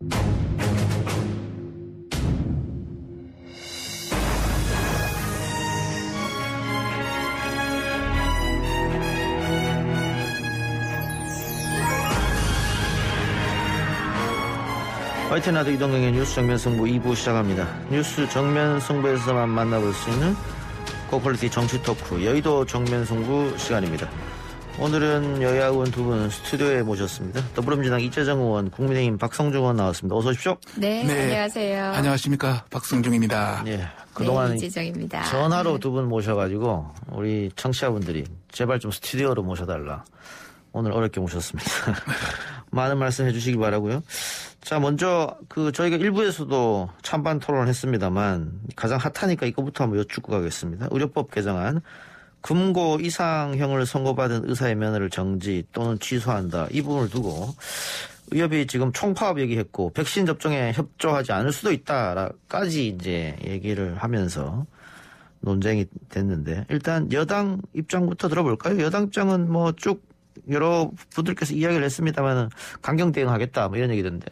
YTN 라디오 이동경의 뉴스 정면 승부 2부 시작합니다. 뉴스 정면 승부에서만 만나볼 수 있는 고퀄리티 정치 토크 여의도 정면 승부 시간입니다. 오늘은 여야 의원 두 분 스튜디오에 모셨습니다. 더불어민주당 이재정 의원, 국민의힘 박성중 의원 나왔습니다. 어서 오십시오. 네, 안녕하세요. 안녕하십니까, 박성중입니다. 예, 그동안 이재정입니다. 전화로 두 분 모셔가지고 우리 청취자분들이 제발 좀 스튜디오로 모셔달라. 오늘 어렵게 모셨습니다. 많은 말씀 해주시기 바라고요. 자, 먼저 저희가 일부에서도 찬반 토론을 했습니다만 가장 핫하니까 이거부터 한번 여쭙고 가겠습니다. 의료법 개정안, 금고 이상형을 선고받은 의사의 면허를 정지 또는 취소한다. 이 부분을 두고 의협이 지금 총파업 얘기했고 백신 접종에 협조하지 않을 수도 있다까지 이제 얘기를 하면서 논쟁이 됐는데, 일단 여당 입장부터 들어볼까요? 여당 입장은 뭐 쭉 여러 분들께서 이야기를 했습니다만 강경 대응하겠다 뭐 이런 얘기던데.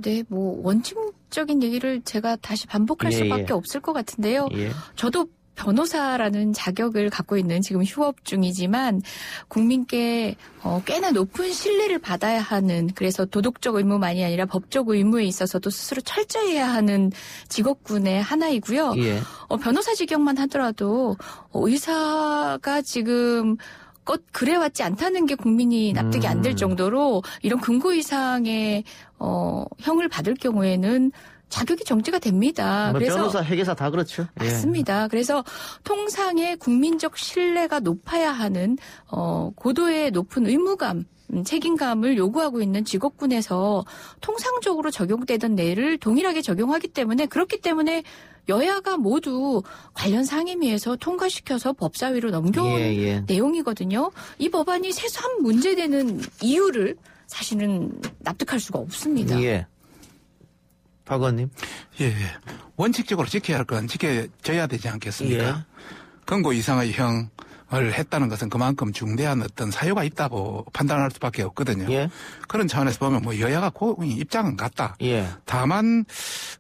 네, 뭐 원칙적인 얘기를 제가 다시 반복할 수밖에 없을 것 같은데요. 저도 변호사라는 자격을 갖고 있는 지금 휴업 중이지만 국민께 꽤나 높은 신뢰를 받아야 하는, 그래서 도덕적 의무만이 아니라 법적 의무에 있어서도 스스로 철저해야 하는 직업군의 하나이고요. 변호사 직역만 하더라도 의사가 지금 그래왔지 않다는 게 국민이 납득이 안 될 정도로 이런 금고 이상의 형을 받을 경우에는 자격이 정지가 됩니다. 그래서 변호사, 회계사 다 그렇죠. 맞습니다. 그래서 통상의 국민적 신뢰가 높아야 하는 고도의 높은 의무감, 책임감을 요구하고 있는 직업군에서 통상적으로 적용되던 례를 동일하게 적용하기 때문에, 그렇기 때문에 여야가 모두 관련 상임위에서 통과시켜서 법사위로 넘겨온 내용이거든요. 이 법안이 세수한 문제되는 이유를 사실은 납득할 수가 없습니다. 박 의원님. 원칙적으로 지켜야 할 건 지켜져야 되지 않겠습니까? 금고 이상의 형을 했다는 것은 그만큼 중대한 어떤 사유가 있다고 판단할 수밖에 없거든요. 그런 차원에서 보면 뭐 여야가 입장은 같다. 다만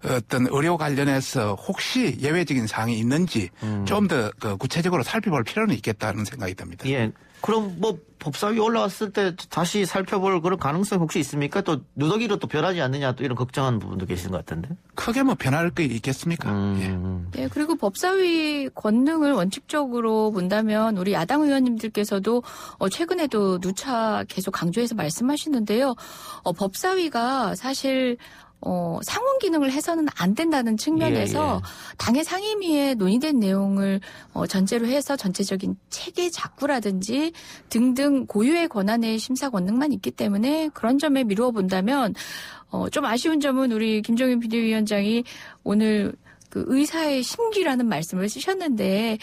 어떤 의료 관련해서 혹시 예외적인 사항이 있는지 좀 더 구체적으로 살펴볼 필요는 있겠다는 생각이 듭니다. 그럼 뭐 법사위 올라왔을 때 다시 살펴볼 그런 가능성이 혹시 있습니까? 또 누더기로 또 변하지 않느냐, 또 이런 걱정하는 부분도 계신 것 같은데. 크게 뭐 변할 게 있겠습니까? 네, 그리고 법사위 권능을 원칙적으로 본다면 우리 야당 의원님들께서도 최근에도 누차 계속 강조해서 말씀하시는데요. 법사위가 사실 상원 기능을 해서는 안 된다는 측면에서 당의 상임위에 논의된 내용을 전제로 해서 전체적인 체계 작구라든지 등등 고유의 권한의 심사 권능만 있기 때문에 그런 점에 미루어 본다면 좀 아쉬운 점은 우리 김종인 비대위원장이 오늘 그 의사의 심기라는 말씀을 쓰셨는데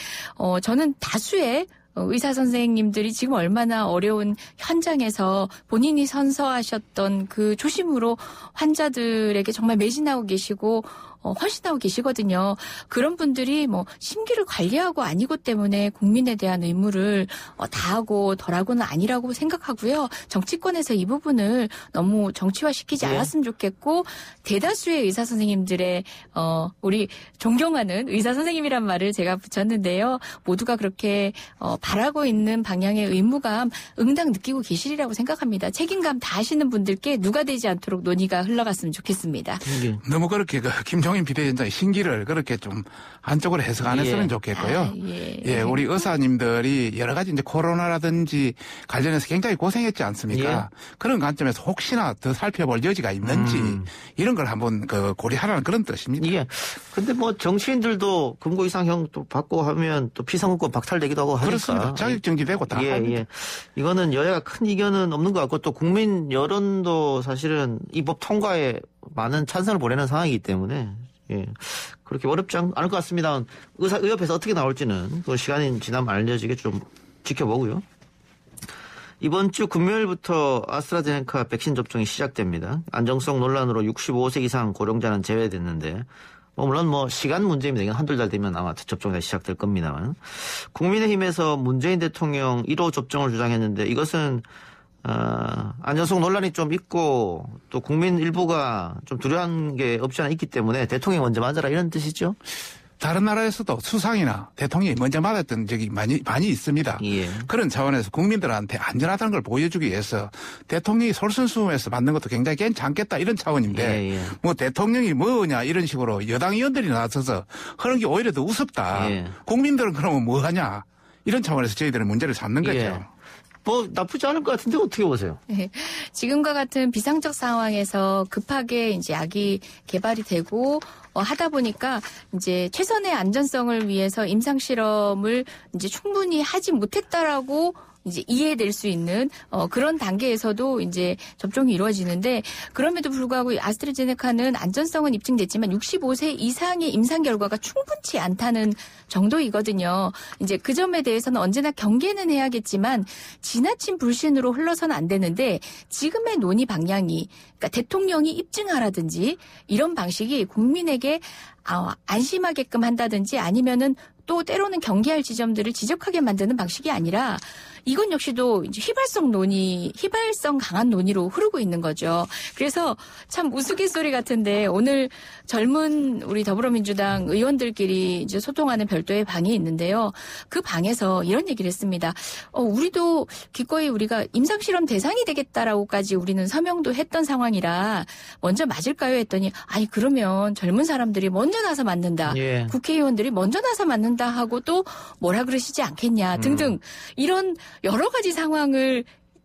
저는 다수의 의사 선생님들이 지금 얼마나 어려운 현장에서 본인이 선서하셨던 그 초심으로 환자들에게 정말 매진하고 계시고 헌신하고 계시거든요. 그런 분들이 뭐 심기를 관리하고 아니고 때문에 국민에 대한 의무를 다하고 덜하고는 아니라고 생각하고요. 정치권에서 이 부분을 너무 정치화시키지 않았으면 좋겠고, 대다수의 의사 선생님들의 우리 존경하는 의사 선생님이란 말을 제가 붙였는데요. 모두가 그렇게 바라고 있는 방향의 의무감 응당 느끼고 계시리라고 생각합니다. 책임감 다하시는 분들께 누가 되지 않도록 논의가 흘러갔으면 좋겠습니다. 너무 그렇게 김종인 비대위원장의 신기를 그렇게 좀 한쪽으로 해석 안 했으면 좋겠고요. 우리 의사님들이 여러 가지 이제 코로나라든지 관련해서 굉장히 고생했지 않습니까? 그런 관점에서 혹시나 더 살펴볼 여지가 있는지 이런 걸 한번 고려하라는 그런 뜻입니다. 근데 뭐 정치인들도 금고 이상형 또 받고 하면 또 피선거권 박탈되기도 하고 하니까. 그렇습니다. 자격정지되고 다 합니다. 이거는 여야가 큰 이견은 없는 것 같고, 또 국민 여론도 사실은 이 법 통과에 많은 찬성을 보내는 상황이기 때문에 그렇게 어렵지 않을 것 같습니다. 의협에서 어떻게 나올지는 그 시간이 지나면 알려지게 좀 지켜보고요. 이번 주 금요일부터 아스트라제네카 백신 접종이 시작됩니다. 안정성 논란으로 65세 이상 고령자는 제외됐는데 물론 시간 문제입니다. 이건 한두 달 되면 아마 접종이 다시 시작될 겁니다만, 국민의힘에서 문재인 대통령 1호 접종을 주장했는데 이것은 안전성 논란이 좀 있고 또 국민 일부가 좀 두려운 게 없지 않아 있기 때문에 대통령이 먼저 맞아라 이런 뜻이죠? 다른 나라에서도 수상이나 대통령이 먼저 맞았던 적이 많이 있습니다. 예. 그런 차원에서 국민들한테 안전하다는 걸 보여주기 위해서 대통령이 솔선수범해서 맞는 것도 굉장히 괜찮겠다 이런 차원인데 예. 뭐 대통령이 뭐냐 이런 식으로 여당 의원들이 나서서 하는 게 오히려 더 우습다. 예. 국민들은 그러면 뭐 하냐 이런 차원에서 저희들은 문제를 삼는 거죠. 예. 뭐 나쁘지 않을 것 같은데 어떻게 보세요? 네. 지금과 같은 비상적 상황에서 급하게 이제 약이 개발이 되고 하다 보니까 이제 최선의 안전성을 위해서 임상 실험을 이제 충분히 하지 못했다라고 이제 이해될 수 있는 그런 단계에서도 이제 접종이 이루어지는데 그럼에도 불구하고 아스트라제네카는 안전성은 입증됐지만 65세 이상의 임상 결과가 충분치 않다는 정도이거든요. 이제 그 점에 대해서는 언제나 경계는 해야겠지만 지나친 불신으로 흘러서는 안 되는데 지금의 논의 방향이 그러니까 대통령이 입증하라든지 이런 방식이 국민에게 안심하게끔 한다든지 아니면은 또 때로는 경계할 지점들을 지적하게 만드는 방식이 아니라 이건 역시도 이제 휘발성 강한 논의로 흐르고 있는 거죠. 그래서 참 우스갯소리 같은데 오늘 젊은 우리 더불어민주당 의원들끼리 이제 소통하는 별도의 방이 있는데요. 그 방에서 이런 얘기를 했습니다. 우리도 기꺼이 우리가 임상실험 대상이 되겠다라고까지 우리는 서명도 했던 상황이라 먼저 맞을까요? 했더니 아니 그러면 젊은 사람들이 먼저 나서 맞는다. 예. 국회의원들이 먼저 나서 맞는다 하고 또 뭐라 그러시지 않겠냐 등등 이런 여러 가지 상황을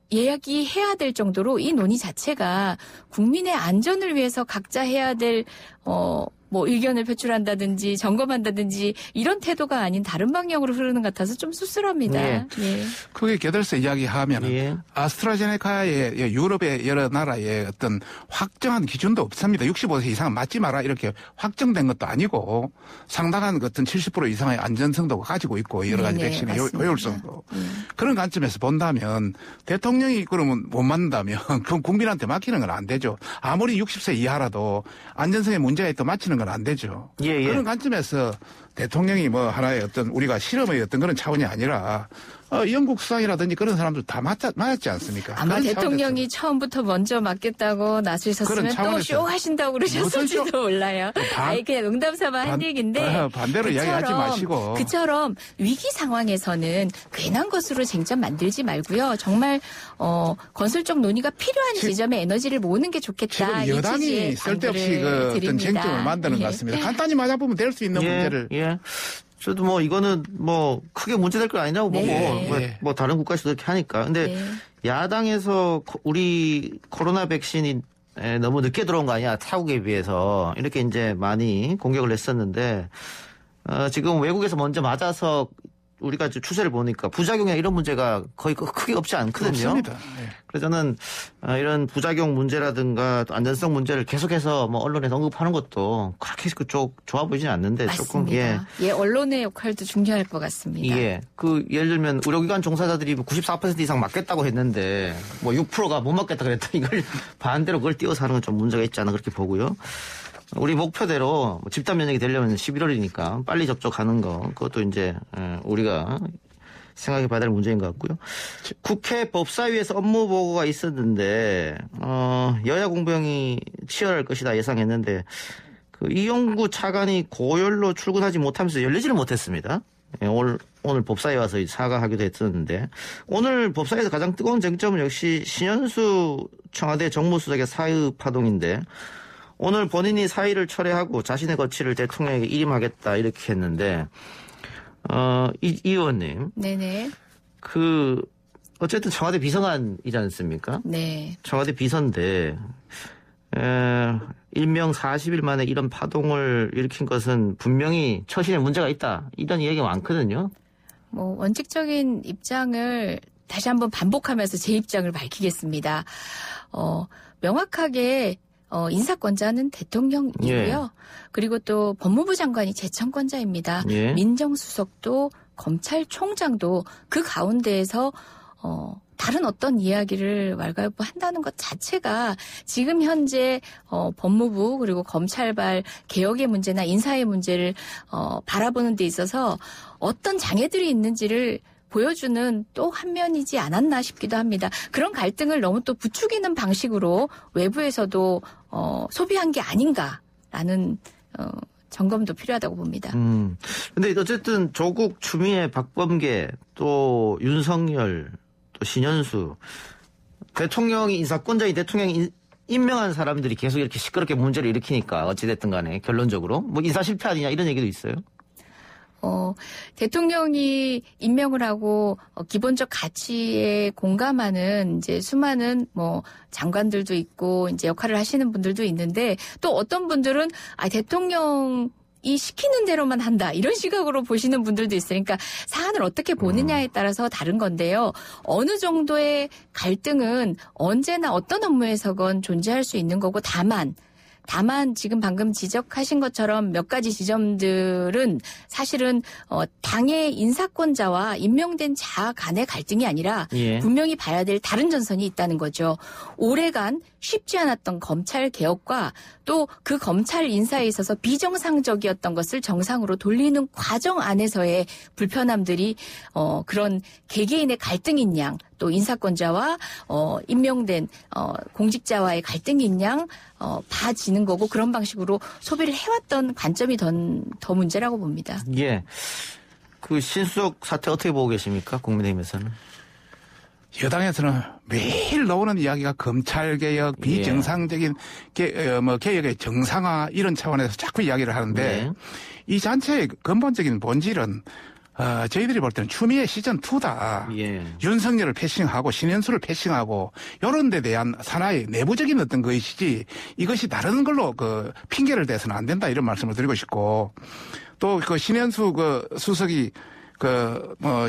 이야기해야 될 정도로 이 논의 자체가 국민의 안전을 위해서 각자 해야 될 뭐 의견을 표출한다든지 점검한다든지 이런 태도가 아닌 다른 방향으로 흐르는 것 같아서 좀 씁쓸합니다. 예. 예. 그게 곁들여서 이야기하면 예. 아스트라제네카의 유럽의 여러 나라의 어떤 확정한 기준도 없습니다. 65세 이상은 맞지 마라 이렇게 확정된 것도 아니고 상당한 어떤 70% 이상의 안전성도 가지고 있고 여러 가지 백신의 효율성도. 그런 관점에서 본다면 대통령이 그러면 못 맞는다면 그럼 국민한테 맡기는 건 안 되죠. 아무리 60세 이하라도 안전성에 문제가 있다 맞히는 건 안 되죠. 예. 그런 관점에서 대통령이 뭐 하나의 어떤 우리가 실험의 어떤 그런 차원이 아니라 영국 수상이라든지 그런 사람들 다 맞았지 않습니까? 아마 대통령이 처음부터 먼저 맞겠다고 나서셨으면 또 쇼하신다고 그러셨을지도 몰라요. 아니 그냥 농담삼아 한 얘기인데 반대로 이야기하지 마시고. 그처럼 위기 상황에서는 괜한 것으로 쟁점 만들지 말고요. 정말 건설적 논의가 필요한 지점에 에너지를 모으는 게 좋겠다. 지금 여당이 쓸데없이 그 어떤 쟁점을 만드는 것 같습니다. 간단히 맞아보면 될 수 있는 문제를. 예. 저도 뭐 이거는 뭐 크게 문제될 건 아니라고 보고 뭐 다른 국가에서도 이렇게 하니까. 근데 야당에서 우리 코로나 백신이 너무 늦게 들어온 거 아니야 타국에 비해서 이렇게 이제 많이 공격을 했었는데 지금 외국에서 먼저 맞아서 우리가 추세를 보니까 부작용이나 이런 문제가 거의 크게 없지 않거든요. 없습니다. 그래서 저는 이런 부작용 문제라든가 또 안전성 문제를 계속해서 뭐 언론에 언급하는 것도 그렇게 그쪽 좋아 보이진 않는데 맞습니다. 조금 언론의 역할도 중요할 것 같습니다. 예를 들면 의료기관 종사자들이 94% 이상 맞겠다고 했는데 뭐 6%가 못 맞겠다 그랬다 이걸 반대로 그걸 띄워서 하는 건 좀 문제가 있지 않나 그렇게 보고요. 우리 목표대로 집단 면역이 되려면 11월이니까 빨리 접촉하는 거 그것도 이제 우리가 생각해 봐야 될 문제인 것 같고요. 국회 법사위에서 업무 보고가 있었는데 여야 공방이 치열할 것이다 예상했는데 그 이용구 차관이 고열로 출근하지 못하면서 열리지를 못했습니다. 오늘 법사위에 와서 사과하기도 했었는데 오늘 법사위에서 가장 뜨거운 쟁점은 역시 신현수 청와대 정무수석의 사의 파동인데 오늘 본인이 사의를 철회하고 자신의 거취를 대통령에게 일임하겠다 이렇게 했는데 이 의원님. 네네. 어쨌든 청와대 비서관이지 않습니까? 네. 청와대 비서인데 일명 40일 만에 이런 파동을 일으킨 것은 분명히 처신에 문제가 있다. 이런 이야기가 많거든요. 뭐 원칙적인 입장을 다시 한번 반복하면서 제 입장을 밝히겠습니다. 명확하게 인사권자는 대통령이고요. 그리고 또 법무부 장관이 재청권자입니다. 민정수석도 검찰총장도 그 가운데에서 다른 어떤 이야기를 왈가왈부한다는 것 자체가 지금 현재 법무부 그리고 검찰발 개혁의 문제나 인사의 문제를 바라보는 데 있어서 어떤 장애들이 있는지를 보여주는 또 한 면이지 않았나 싶기도 합니다. 그런 갈등을 너무 또 부추기는 방식으로 외부에서도 소비한 게 아닌가라는 점검도 필요하다고 봅니다. 근데 어쨌든 조국, 추미애, 박범계, 또 윤석열, 또 신현수 대통령이 인사권자인 대통령이 임명한 사람들이 계속 이렇게 시끄럽게 문제를 일으키니까 어찌됐든 간에 결론적으로 뭐 인사 실패 아니냐 이런 얘기도 있어요. 대통령이 임명을 하고 기본적 가치에 공감하는 이제 수많은 뭐 장관들도 있고 이제 역할을 하시는 분들도 있는데 또 어떤 분들은 대통령이 시키는 대로만 한다 이런 시각으로 보시는 분들도 있으니까 사안을 어떻게 보느냐에 따라서 다른 건데요. 어느 정도의 갈등은 언제나 어떤 업무에서건 존재할 수 있는 거고 다만 지금 방금 지적하신 것처럼 몇 가지 지점들은 사실은 당의 인사권자와 임명된 자 간의 갈등이 아니라 분명히 봐야 될 다른 전선이 있다는 거죠. 오래간 쉽지 않았던 검찰 개혁과 또 그 검찰 인사에 있어서 비정상적이었던 것을 정상으로 돌리는 과정 안에서의 불편함들이 그런 개개인의 갈등인 양 또 인사권자와 임명된 공직자와의 갈등인 양 봐지는 거고 그런 방식으로 소비를 해왔던 관점이 더 문제라고 봅니다. 예. 그 신수석 사태 어떻게 보고 계십니까? 국민의힘에서는? 여당에서는 매일 나오는 이야기가 검찰개혁, 비정상적인 개혁의 정상화 이런 차원에서 자꾸 이야기를 하는데 이 전체의 근본적인 본질은 저희들이 볼 때는 추미애 시즌2다. 윤석열을 패싱하고 신현수를 패싱하고 이런 데 대한 산하의 내부적인 어떤 것이지 이것이 다른 걸로 핑계를 대서는 안 된다 이런 말씀을 드리고 싶고 또 신현수 수석이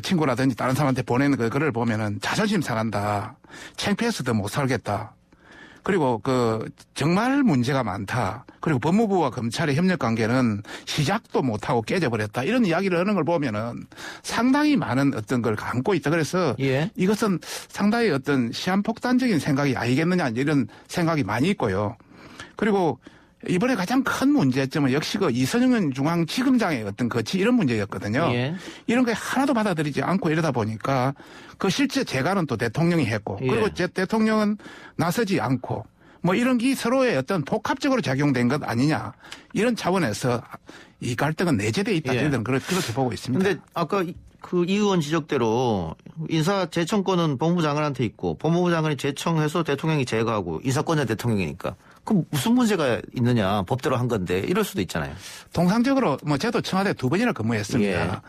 친구라든지 다른 사람한테 보낸 글을 보면은 자존심 상한다. 창피해서 더 못 살겠다. 그리고 정말 문제가 많다. 그리고 법무부와 검찰의 협력 관계는 시작도 못하고 깨져버렸다. 이런 이야기를 하는 걸 보면은 상당히 많은 어떤 걸 감고 있다. 그래서 이것은 상당히 어떤 시한폭탄적인 생각이 아니겠느냐 이런 생각이 많이 있고요. 그리고 이번에 가장 큰 문제점은 역시 이선영 중앙지검장의 어떤 거치 이런 문제였거든요. 이런 게 하나도 받아들이지 않고 이러다 보니까 실제 재가는 또 대통령이 했고 그리고 대통령은 나서지 않고 뭐 이런 게 서로의 어떤 복합적으로 작용된 것 아니냐 이런 차원에서 이 갈등은 내재되어 있다. 저희들은 그렇게 보고 있습니다. 그런데 아까 이 의원 지적대로 인사 제청권은 법무부 장관한테 있고 법무부 장관이 제청해서 대통령이 제거하고 인사권자 대통령이니까 그럼 무슨 문제가 있느냐 법대로 한 건데 이럴 수도 있잖아요. 통상적으로 저도 청와대 2번이나 근무했습니다.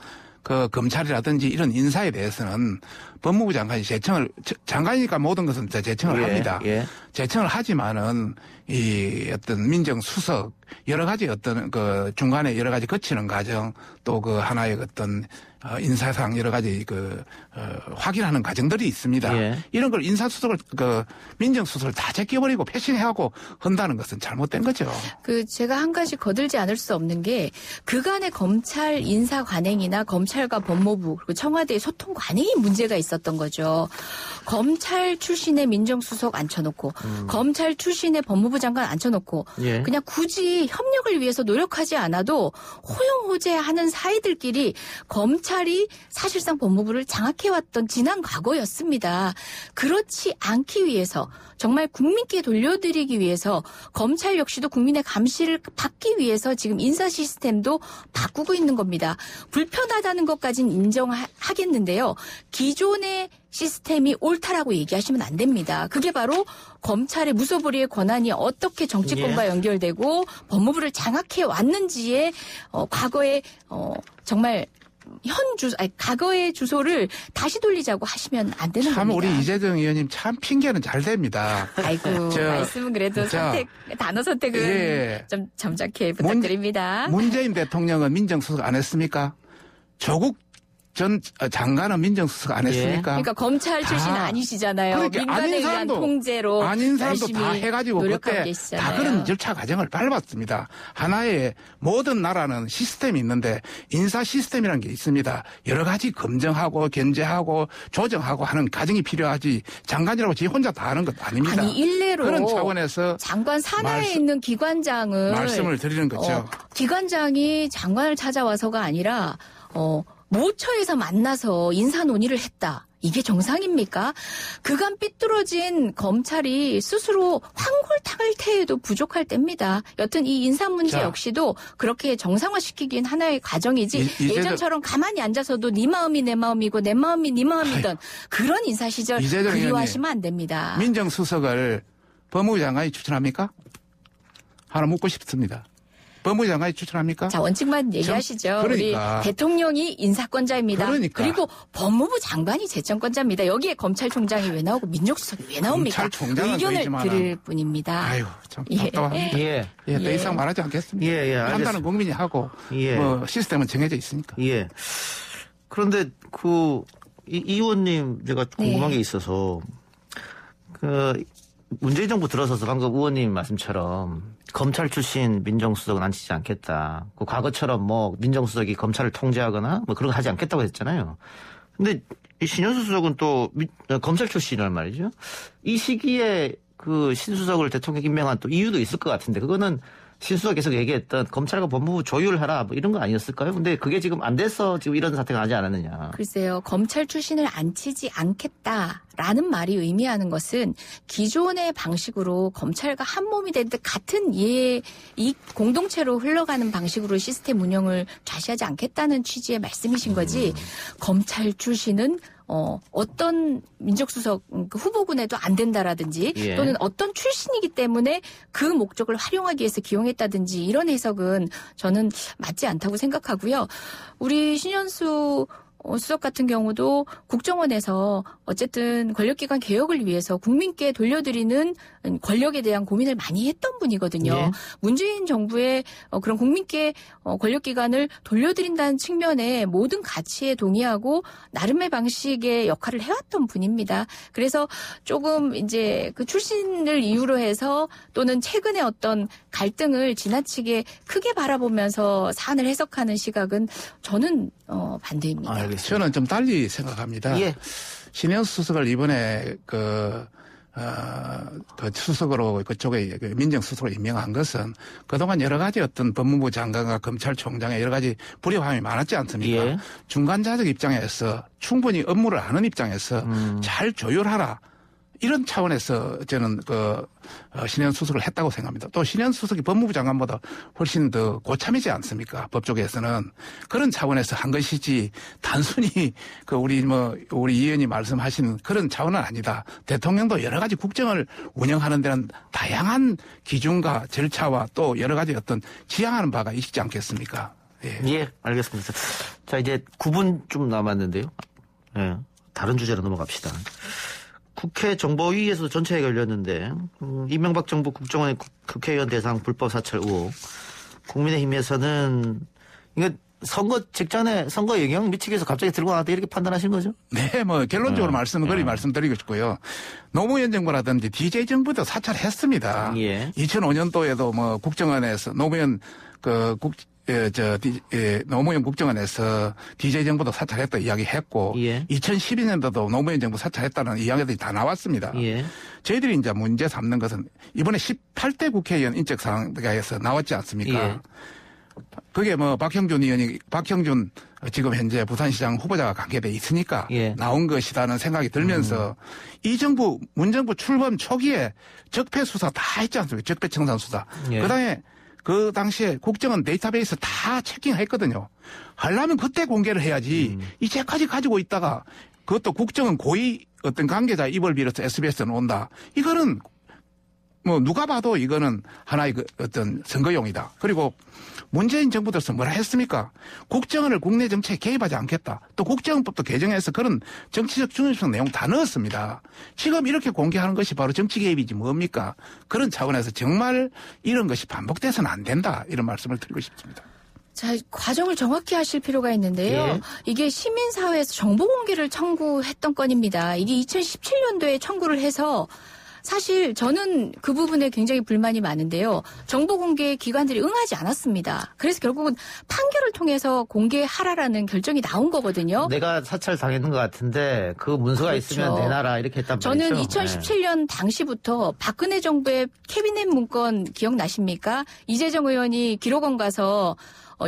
검찰이라든지 이런 인사에 대해서는 법무부 장관이 장관이니까 모든 것은 제청을 합니다. 제청을 하지만은 이 어떤 민정수석 여러 가지 어떤 중간에 여러 가지 거치는 과정 또 하나의 어떤 인사상 여러 가지 확인하는 과정들이 있습니다. 이런 걸 인사수석을 민정수석을 다 제껴버리고 패싱하고 한다는 것은 잘못된 거죠. 제가 한 가지 거들지 않을 수 없는 게 그간의 검찰 인사 관행이나 검찰과 법무부 그리고 청와대의 소통 관행이 문제가 있었던 거죠. 검찰 출신의 민정수석 앉혀놓고 검찰 출신의 법무부 장관 앉혀놓고 그냥 굳이 협력을 위해서 노력하지 않아도 호용호재하는 사이들끼리 검찰이 사실상 법무부를 장악해왔던 지난 과거였습니다. 그렇지 않기 위해서 정말 국민께 돌려드리기 위해서 검찰 역시도 국민의 감시를 받기 위해서 지금 인사 시스템도 바꾸고 있는 겁니다. 불편하다는 것까지는 인정하겠는데요. 기존의 시스템이 옳다라고 얘기하시면 안 됩니다. 그게 바로 검찰의 무소불위의 권한이 어떻게 정치권과 연결되고 법무부를 장악해 왔는지의 과거의 정말 과거의 주소를 다시 돌리자고 하시면 안 되는 참 겁니다. 우리 이재정 의원님 참 핑계는 잘 됩니다. 아이고 말씀은 그래도 단어 선택은 좀 점잖게 부탁드립니다. 문재인 대통령은 민정수석 안 했습니까? 조국 전 장관은 민정수석 안 했습니까? 그러니까 검찰 출신 아니시잖아요. 그러니까 민간에 의한 통제로 아닌 사람도 다 해가지고 그때 계시잖아요. 다 그런 절차 과정을 밟았습니다. 하나의 모든 나라는 시스템이 있는데 인사 시스템이라는 게 있습니다. 여러 가지 검증하고 견제하고 조정하고 하는 과정이 필요하지 장관이라고 지 혼자 다 하는 것 아닙니다. 아니 일례로 그런 차원에서 장관 산하에 있는 기관장을 말씀을 드리는 거죠. 기관장이 장관을 찾아와서가 아니라 모처에서 만나서 인사 논의를 했다. 이게 정상입니까? 그간 삐뚤어진 검찰이 스스로 황골탕을 태해도 부족할 때입니다. 여튼 이 인사 문제 역시도 그렇게 정상화시키긴 하나의 과정이지 예전처럼 가만히 앉아서도 네 마음이 내 마음이고 내 마음이 네 마음이던 그런 인사 시절 그리워하시면 안 됩니다. 민정수석을 법무부 장관이 추천합니까? 하나 묻고 싶습니다. 법무부 장관이 추천합니까? 자, 원칙만 얘기하시죠. 그러니까. 우리 대통령이 인사권자입니다. 그러니까. 그리고 법무부 장관이 제청권자입니다. 여기에 검찰총장이 왜 나오고 민정수석이 왜 나옵니까? 의견을 들을 뿐입니다. 아유, 참 답답합니다. 예. 더 이상 말하지 않겠습니다. 판단은 국민이 하고 뭐 시스템은 정해져 있으니까. 예. 그런데 이 의원님 제가 궁금한 게 있어서 문재인 정부 들어서서 방금 의원님 말씀처럼 검찰 출신 민정수석은 앉히지 않겠다. 과거처럼 뭐 민정수석이 검찰을 통제하거나 뭐 그런 거 하지 않겠다고 했잖아요. 근데 이 신현수 수석은 또 검찰 출신이란 말이죠. 이 시기에 그 신수석을 대통령 임명한 또 이유도 있을 것 같은데 그거는 신수석 계속 얘기했던 검찰과 법무부 조율하라 뭐 이런 거 아니었을까요? 근데 그게 지금 안 돼서 지금 이런 사태가 나지 않았느냐. 글쎄요. 검찰 출신을 앉히지 않겠다라는 말이 의미하는 것은 기존의 방식으로 검찰과 한 몸이 된 듯 같은 이 공동체로 흘러가는 방식으로 시스템 운영을 좌시하지 않겠다는 취지의 말씀이신 거지. 검찰 출신은 어떤 민정수석 후보군에도 안 된다라든지 또는 어떤 출신이기 때문에 그 목적을 활용하기 위해서 기용했다든지 이런 해석은 저는 맞지 않다고 생각하고요. 우리 신현수 수석 같은 경우도 국정원에서 어쨌든 권력기관 개혁을 위해서 국민께 돌려드리는 권력에 대한 고민을 많이 했던 분이거든요. 예. 문재인 정부의 그런 국민께 권력기관을 돌려드린다는 측면에 모든 가치에 동의하고 나름의 방식의 역할을 해왔던 분입니다. 그래서 조금 이제 그 출신을 이유로 해서 또는 최근의 어떤 갈등을 지나치게 크게 바라보면서 사안을 해석하는 시각은 저는 반대입니다. 알겠습니다. 저는 좀 달리 생각합니다. 예. 신현수 수석을 이번에 그 수석으로 그쪽에 민정수석으로 임명한 것은 그동안 여러 가지 어떤 법무부 장관과 검찰총장의 여러 가지 불협화음이 많았지 않습니까? 예. 중간자적 입장에서 충분히 업무를 아는 입장에서 잘 조율하라. 이런 차원에서 저는 신현수 수석을 했다고 생각합니다. 또 신현수 수석이 법무부 장관보다 훨씬 더 고참이지 않습니까? 법 쪽에서는 그런 차원에서 한 것이지 단순히 우리 의원이 말씀하신 그런 차원은 아니다. 대통령도 여러 가지 국정을 운영하는 데는 다양한 기준과 절차와 또 여러 가지 어떤 지향하는 바가 있지 않겠습니까? 예, 알겠습니다. 자, 이제 9분 좀 남았는데요. 예, 다른 주제로 넘어갑시다. 국회 정보위에서도 전체에 걸렸는데 이명박 정부 국정원의 국회의원 대상 불법 사찰 의혹. 국민의힘에서는 이거 선거 직전에 선거 영향 미치기 위해서 갑자기 들고 나왔다 이렇게 판단하신 거죠? 네, 결론적으로 말씀드리고 싶고요. 노무현 정부라든지 DJ 정부도 사찰했습니다. 예. 2005년도에도 국정원에서 노무현 노무현 국정원에서 DJ 정부도 사찰했다 이야기했고 2012년도도 노무현 정부 사찰했다는 이야기들이 다 나왔습니다. 저희들이 이제 문제 삼는 것은 이번에 18대 국회의원 인적 사항에서 나왔지 않습니까? 그게 박형준 지금 현재 부산시장 후보자가 관계돼 있으니까 나온 것이라는 생각이 들면서 이 정부 문정부 출범 초기에 적폐 수사 다 했지 않습니까? 적폐 청산 수사. 그다음에 그 당시에 국정원 데이터베이스 다 체킹했거든요. 하려면 그때 공개를 해야지. 이제까지 가지고 있다가 그것도 국정원 고위 어떤 관계자 입을 빌어서 SBS에 온다. 이거는 누가 봐도 이거는 하나의 어떤 선거용이다. 그리고 문재인 정부 들어서 뭐라 했습니까? 국정원을 국내 정치에 개입하지 않겠다. 또 국정원법도 개정해서 그런 정치적 중립성 내용 다 넣었습니다. 지금 이렇게 공개하는 것이 바로 정치 개입이지 뭡니까? 그런 차원에서 정말 이런 것이 반복돼서는 안 된다. 이런 말씀을 드리고 싶습니다. 자, 과정을 정확히 하실 필요가 있는데요. 이게 시민사회에서 정보 공개를 청구했던 건입니다. 이게 2017년도에 청구를 해서 사실 저는 그 부분에 굉장히 불만이 많은데요. 정보 공개에 기관들이 응하지 않았습니다. 그래서 결국은 판결을 통해서 공개하라라는 결정이 나온 거거든요. 내가 사찰 당했는 것 같은데 그 문서가 그렇죠. 있으면 내놔라 이렇게 했단 말이죠. 저는 2017년 당시부터 박근혜 정부의 캐비넷 문건 기억나십니까? 이재정 의원이 기록원 가서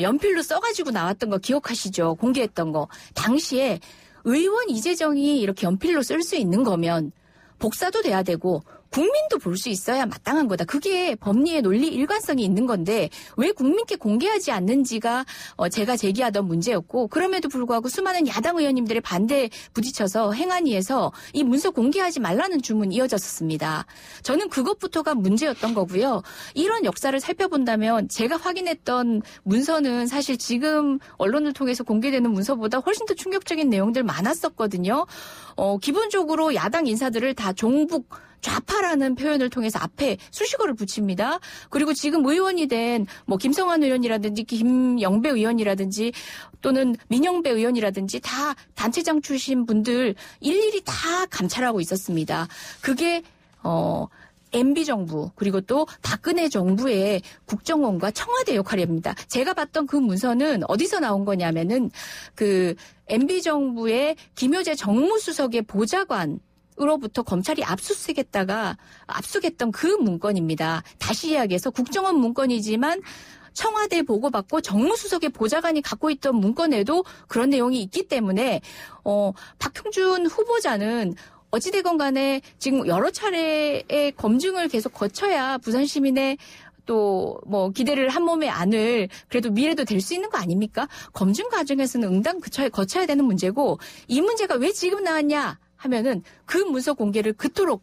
연필로 써가지고 나왔던 거 기억하시죠? 공개했던 거. 당시에 의원 이재정이 이렇게 연필로 쓸 수 있는 거면 복사도 돼야 되고 국민도 볼 수 있어야 마땅한 거다. 그게 법리의 논리 일관성이 있는 건데 왜 국민께 공개하지 않는지가 제가 제기하던 문제였고 그럼에도 불구하고 수많은 야당 의원님들의 반대에 부딪혀서 행안위에서 이 문서 공개하지 말라는 주문이 이어졌었습니다. 저는 그것부터가 문제였던 거고요. 이런 역사를 살펴본다면 제가 확인했던 문서는 사실 지금 언론을 통해서 공개되는 문서보다 훨씬 더 충격적인 내용들 많았었거든요. 기본적으로 야당 인사들을 다 종북 좌파라는 표현을 통해서 앞에 수식어를 붙입니다. 그리고 지금 의원이 된 뭐 김성환 의원이라든지 김영배 의원이라든지 또는 민영배 의원이라든지 다 단체장 출신 분들 일일이 다 감찰하고 있었습니다. 그게 MB 정부 그리고 또 박근혜 정부의 국정원과 청와대 역할입니다. 제가 봤던 그 문서는 어디서 나온 거냐면은 그 MB 정부의 김효재 정무수석의 보좌관 으로부터 검찰이 압수했던 그 문건입니다. 다시 이야기해서 국정원 문건이지만 청와대 보고받고 정무수석의 보좌관이 갖고 있던 문건에도 그런 내용이 있기 때문에 박형준 후보자는 어찌되건 간에 지금 여러 차례의 검증을 계속 거쳐야 부산 시민의 또 뭐 기대를 한 몸에 안을 그래도 미래도 될 수 있는 거 아닙니까? 검증 과정에서는 응당 거쳐야 되는 문제고 이 문제가 왜 지금 나왔냐? 하면은 그 문서 공개를 그토록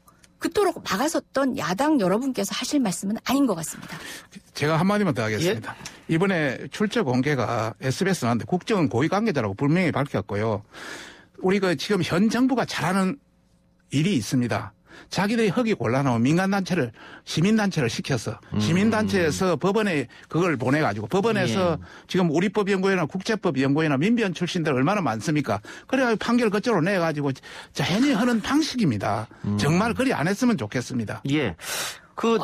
막아섰던 야당 여러분께서 하실 말씀은 아닌 것 같습니다. 제가 한마디만 더 하겠습니다. 예? 이번에 출처 공개가 SBS 나왔는데 국정원 고위 관계자라고 분명히 밝혔고요. 우리 지금 현 정부가 잘하는 일이 있습니다. 자기들이 흙이 곤란하면 민간단체를 시민단체를 시켜서 시민단체에서 법원에 그걸 보내가지고 법원에서 지금 우리법연구회나 국제법연구회나 민변 출신들 얼마나 많습니까? 그래가지고 판결 그쪽으로 내가지고 자연히 하는 방식입니다. 정말 그리 안 했으면 좋겠습니다. 예. 그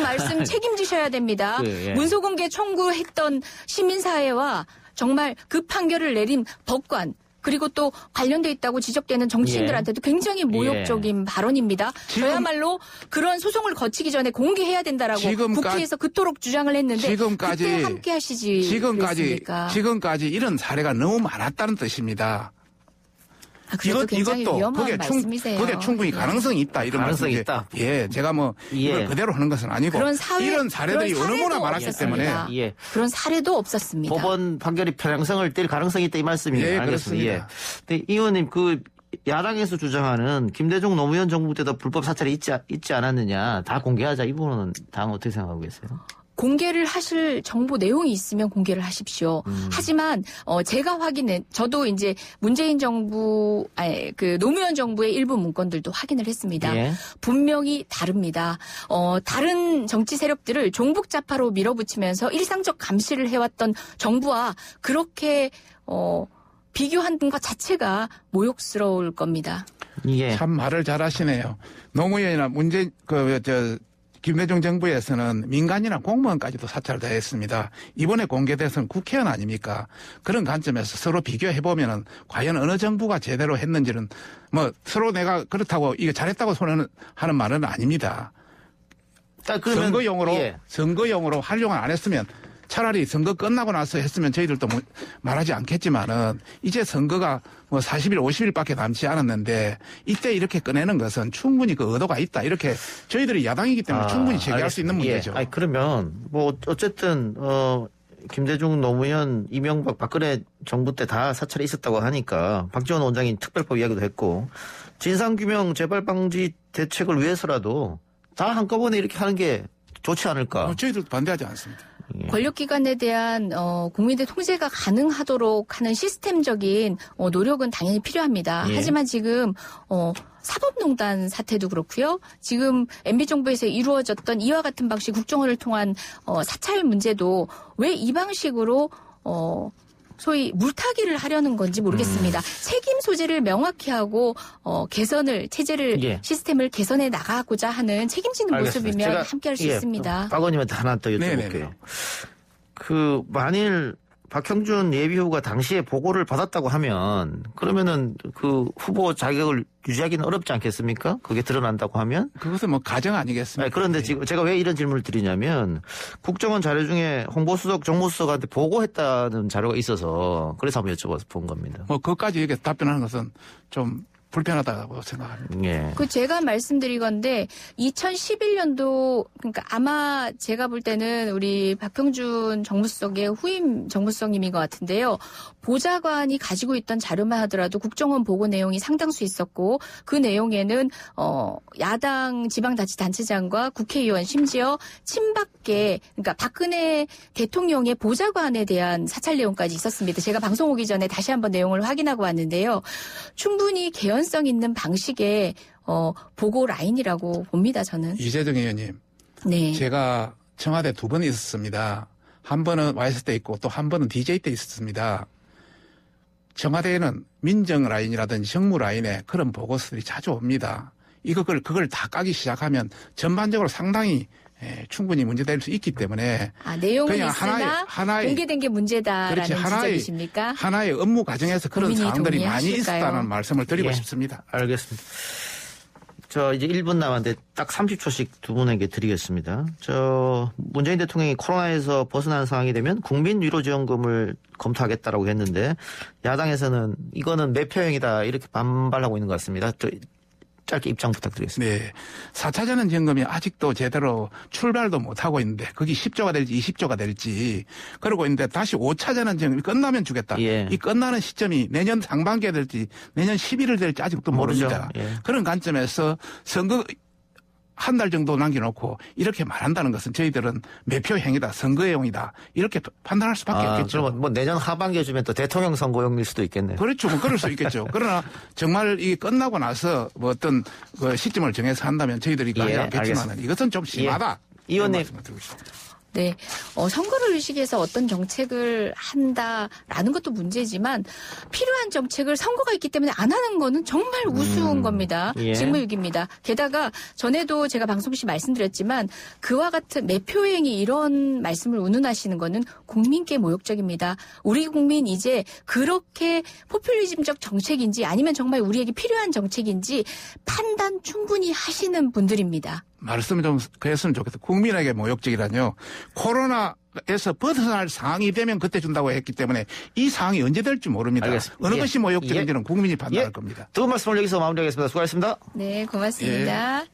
말씀 책임지셔야 됩니다. 문서 공개 청구했던 시민사회와 정말 그 판결을 내린 법관 그리고 또 관련돼 있다고 지적되는 정치인들한테도 굉장히 모욕적인 발언입니다. 저야말로 그런 소송을 거치기 전에 공개해야 된다라고 국회에서 그토록 주장을 했는데 그때 함께 하시지 지금까지 이런 사례가 너무 많았다는 뜻입니다. 그것도 굉장히 위험한 말씀이세요. 그게 충분히 가능성이 있다. 이런 가능성이 있다. 예, 제가 이걸 그대로 하는 것은 아니고 이런 사례들이 너무나 많았기 때문에 그런 사례도 없었습니다. 법원 판결이 편향성을 띨 가능성이 있다 이 말씀이에요. 예, 알겠습니다. 그렇습니다. 예. 이 의원님 야당에서 주장하는 김대중 노무현 정부 때도 불법 사찰이 있지 않았느냐 다 공개하자 이 부분은 당 어떻게 생각하고 계세요? 공개를 하실 정보 내용이 있으면 공개를 하십시오. 하지만 제가 저도 이제 문재인 정부 노무현 정부의 일부 문건들도 확인을 했습니다. 예. 분명히 다릅니다. 다른 정치 세력들을 종북좌파로 밀어붙이면서 일상적 감시를 해왔던 정부와 그렇게 비교하는 것 자체가 모욕스러울 겁니다. 예. 참 말을 잘하시네요. 노무현이나 김대중 정부에서는 민간이나 공무원까지도 사찰을 다 했습니다. 이번에 공개돼서는 국회의원 아닙니까? 그런 관점에서 서로 비교해보면은 과연 어느 정부가 제대로 했는지는 서로 내가 그렇다고 이거 잘했다고 손하는 말은 아닙니다. 선거용으로 활용을 안 했으면 차라리 선거 끝나고 나서 했으면 저희들도 말하지 않겠지만은 이제 선거가 40일, 50일밖에 남지 않았는데 이때 이렇게 꺼내는 것은 충분히 그 의도가 있다. 이렇게 저희들이 야당이기 때문에 충분히 제기할 수 있는 문제죠. 그러면 어쨌든 김대중, 노무현, 이명박, 박근혜 정부 때 다 사찰이 있었다고 하니까 박지원 원장이 특별법 이야기도 했고 진상규명 재발방지 대책을 위해서라도 다 한꺼번에 이렇게 하는 게 좋지 않을까? 저희들도 반대하지 않습니다. 권력기관에 대한 국민의 통제가 가능하도록 하는 시스템적인 노력은 당연히 필요합니다. 하지만 지금 사법농단 사태도 그렇고요. 지금 MB정부에서 이루어졌던 이와 같은 방식 국정원을 통한 사찰 문제도 왜 이 방식으로 소위 물타기를 하려는 건지 모르겠습니다. 책임 소재를 명확히 하고 개선을 체제를 시스템을 개선해 나가고자 하는 책임지는 모습이면 함께할 수 있습니다. 박 의원님한테 하나 더 여쭤볼게요. 그 만일 박형준 예비후보가 당시에 보고를 받았다고 하면 그러면은 그 후보 자격을 유지하기는 어렵지 않겠습니까? 그게 드러난다고 하면? 그것은 뭐 가정 아니겠습니까? 그런데 지금 제가 왜 이런 질문을 드리냐면 국정원 자료 중에 홍보수석, 정무수석한테 보고했다는 자료가 있어서 그래서 한번 여쭤봐서 본 겁니다. 뭐 그것까지 이렇게 답변하는 것은 좀 불편하다고 생각합니다. 예. 그 제가 말씀드리건데 2011년도 그러니까 아마 제가 볼 때는 우리 박형준 정무수석의 후임 정무수석님인 것 같은데요. 보좌관이 가지고 있던 자료만 하더라도 국정원 보고 내용이 상당수 있었고 그 내용에는 야당 지방자치단체장과 국회의원 심지어 친박계 그러니까 박근혜 대통령의 보좌관에 대한 사찰 내용까지 있었습니다. 제가 방송 오기 전에 다시 한번 내용을 확인하고 왔는데요. 충분히 개연성 있는 방식의 보고 라인이라고 봅니다. 저는. 이재정 의원님. 네. 제가 청와대 2번 있었습니다. 한 번은 와이스 때 있고 또 한 번은 DJ 때 있었습니다. 청와대에는 민정 라인이라든지 정무 라인에 그런 보고서들이 자주 옵니다. 그걸 다 까기 시작하면 전반적으로 상당히 충분히 문제될 수 있기 때문에 내용은 있으나 하나의 공개된 게 문제다라는 지적이십니까? 하나의 업무 과정에서 그런 사항들이 많이 있었다는 말씀을 드리고 싶습니다. 알겠습니다. 저 이제 1분 남았는데 딱 30초씩 두 분에게 드리겠습니다. 문재인 대통령이 코로나에서 벗어난 상황이 되면 국민 위로지원금을 검토하겠다라고 했는데 야당에서는 이거는 매표행위다 이렇게 반발하고 있는 것 같습니다. 짧게 입장 부탁드리겠습니다. 네. 4차 재난지원금이 아직도 제대로 출발도 못하고 있는데 그게 10조가 될지 20조가 될지 그러고 있는데 다시 5차 재난지원금이 끝나면 주겠다. 이 끝나는 시점이 내년 상반기에 될지 내년 11월 될지 아직도 모릅니다. 그런 관점에서 선거 한 달 정도 남겨놓고 이렇게 말한다는 것은 저희들은 매표행위다, 선거용이다 이렇게 판단할 수밖에 없겠죠. 그러면 뭐 내년 하반기에 주면 또 대통령 선거용일 수도 있겠네요. 그렇죠. 뭐 그럴 수 있겠죠. 그러나 정말 이게 끝나고 나서 뭐 어떤 그 시점을 정해서 한다면 저희들이 가지 않겠지만 이것은 좀 심하다. 의원님. 네. 선거를 의식해서 어떤 정책을 한다라는 것도 문제지만 필요한 정책을 선거가 있기 때문에 안 하는 거는 정말 우스운 겁니다. 직무유기입니다. 게다가 전에도 제가 방송 시 말씀드렸지만 그와 같은 매표행위 이런 말씀을 운운하시는 거는 국민께 모욕적입니다. 우리 국민 이제 그렇게 포퓰리즘적 정책인지 아니면 정말 우리에게 필요한 정책인지 판단 충분히 하시는 분들입니다. 말씀을 좀 그랬으면 좋겠어요. 국민에게 모욕적이라뇨. 코로나에서 벗어날 상황이 되면 그때 준다고 했기 때문에 이 상황이 언제 될지 모릅니다. 알겠습니다. 어느 것이 모욕적인지는 국민이 판단할 겁니다. 두 분 말씀을 여기서 마무리하겠습니다. 수고하셨습니다. 네, 고맙습니다.